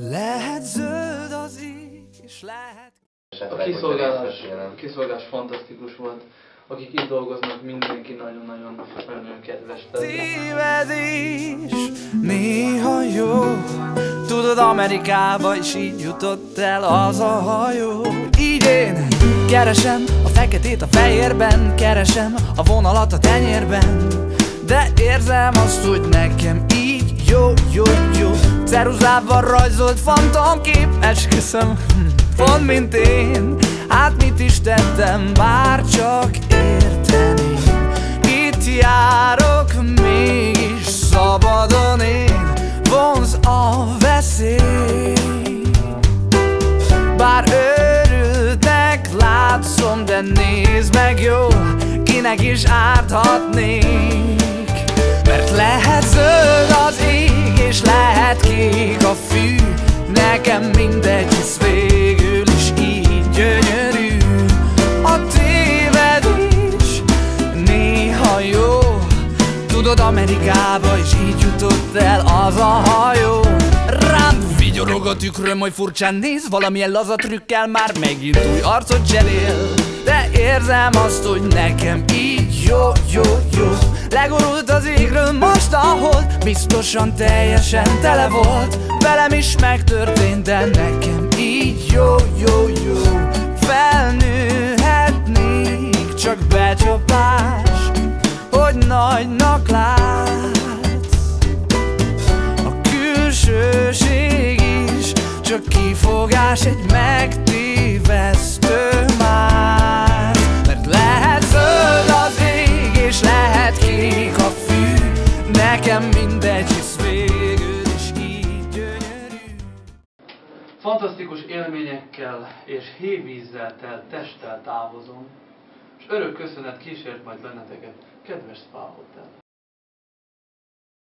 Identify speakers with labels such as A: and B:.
A: Lehet zöld az ég, és lehet...
B: A kiszolgálás fantasztikus volt. Akik itt dolgoznak, mindenki nagyon-nagyon kedves.
A: Szíved is néha jó. Tudod, Amerikába is így jutott el az a hajó. Így én keresem a feketét a fehérben, keresem a vonalat a tenyérben, de érzem azt, hogy nekem így jó. Ceruzával rajzolt fantomkép, esküszöm, pont mint én. Hát mit is tettem, bár csak érteni. Itt járok, mégis szabadon én, vonz a veszély. Bár őrültnek látszom, de nézd meg jó, kinek is árthatnék. Mert lehet zöld az ég, és lehet kék a fű, nekem mindegy, hisz végül is így gyönyörű. A tévedés néha jó. Tudod, Amerikába is így jutott el az a hajó. Rám vigyorog a tükröm, hogy furcsán néz, valamilyen laza trükkel már megint új arcot cserél. De érzem azt, hogy nekem így jó. Legorult az égről most a hold, biztosan teljesen tele volt. Velem is megtörtént, de nekem így jó. Felnőhetnék, csak becsapás, hogy nagynak látsz. A külsőség is csak kifogás, egy megtévesztő már. Mert lehet zöld az ég, és lehet kék a fű, nekem mindegy, hisz végül is így gyönyörű.
B: Fantasztikus élményekkel és hévízzel telt testtel távozom, és örök köszönet kísért majd benneteket, kedves Spa Hotel.